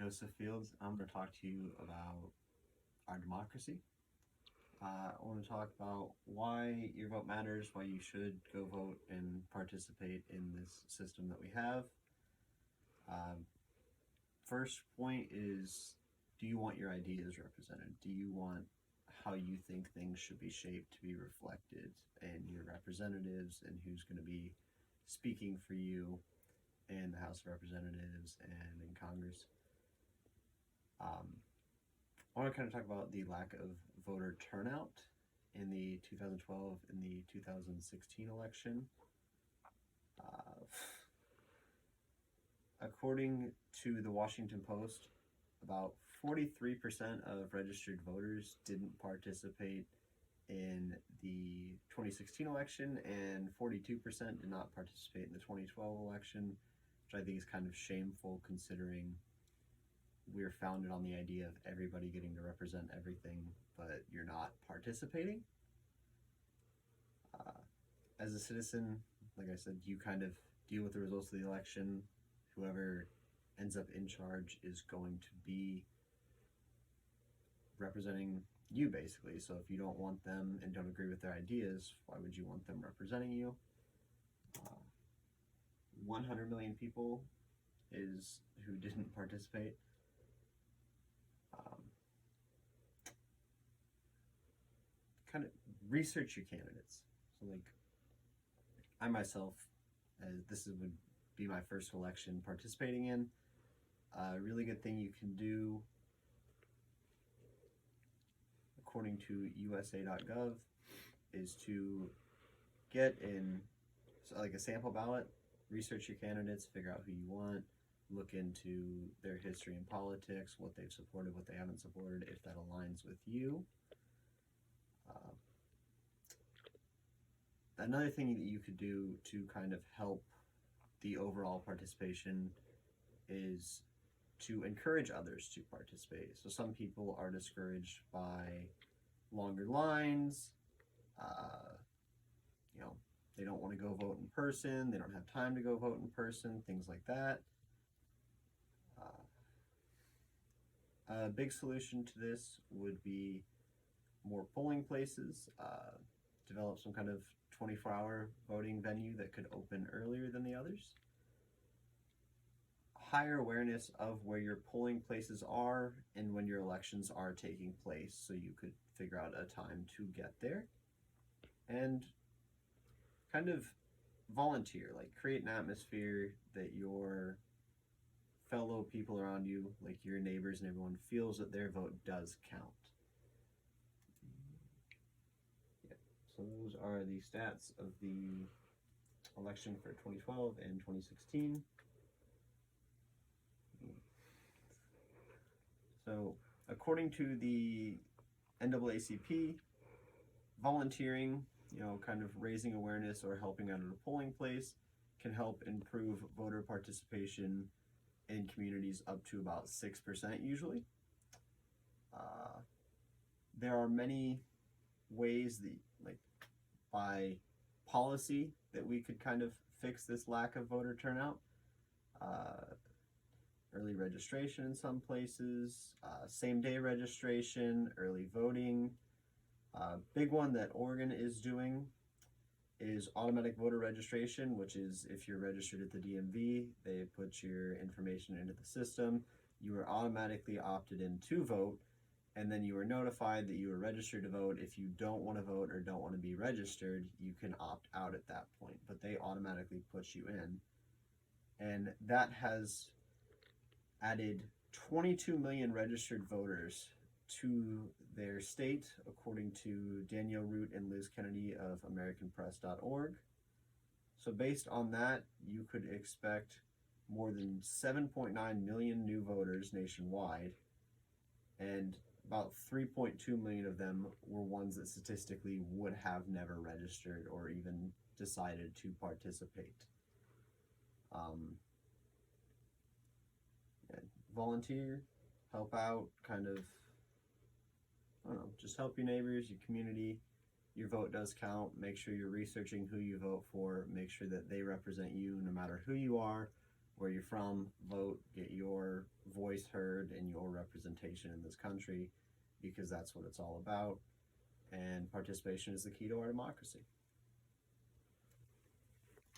Joseph Fields. I'm going to talk to you about our democracy. I want to talk about why your vote matters, why you should go vote and participate in this system that we have. Um, First point is, do you want your ideas represented? Do you want how you think things should be shaped to be reflected in your representatives and who's going to be speaking for you in the House of Representatives and in Congress? Um, I want to kind of talk about the lack of voter turnout in the 2012 and the 2016 election. Uh, According to the Washington Post, about 43% of registered voters didn't participate in the 2016 election, and 42% did not participate in the 2012 election, which I think is kind of shameful considering we're founded on the idea of everybody getting to represent everything, but you're not participating. As a citizen, like I said, you kind of deal with the results of the election. Whoever ends up in charge is going to be representing you, basically. So if you don't want them and don't agree with their ideas, why would you want them representing you? 100 million people is who didn't participate. Kind of research your candidates. So, like, I myself, would be my first election participating in. A really good thing you can do, according to USA.gov, is to get in like a sample ballot, research your candidates, figure out who you want, look into their history in politics, what they've supported, what they haven't supported, if that aligns with you. Another thing that you could do to kind of help the overall participation is to encourage others to participate. So some people are discouraged by longer lines. They don't want to go vote in person. They don't have time to go vote in person, things like that. A big solution to this would be more polling places, develop some kind of 24-hour voting venue that could open earlier than the others. Higher awareness of where your polling places are and when your elections are taking place, so you could figure out a time to get there. And kind of volunteer, like create an atmosphere that your fellow people around you, like your neighbors and everyone, feels that their vote does count. So those are the stats of the election for 2012 and 2016. So according to the NAACP, volunteering, kind of raising awareness or helping out at a polling place can help improve voter participation in communities up to about 6% usually. There are many ways that, like, by policy, that we could kind of fix this lack of voter turnout. Early registration in some places, same-day registration, early voting. Big one that Oregon is doing is automatic voter registration, which is if you're registered at the DMV, they put your information into the system, you are automatically opted in to vote, and then you are notified that you are registered to vote. If you don't want to vote or don't want to be registered, you can opt out at that point, but they automatically put you in. And that has added 22 million registered voters to their state, according to Danielle Root and Liz Kennedy of AmericanPress.org. So based on that, you could expect more than 7.9 million new voters nationwide, and about 3.2 million of them were ones that statistically would have never registered or even decided to participate. Volunteer, help out, kind of, I don't know, just help your neighbors, your community. Your vote does count. Make sure you're researching who you vote for. Make sure that they represent you no matter who you are, where you're from. Vote, get your voice heard. heard in your representation in this country, because that's what it's all about. And participation is the key to our democracy.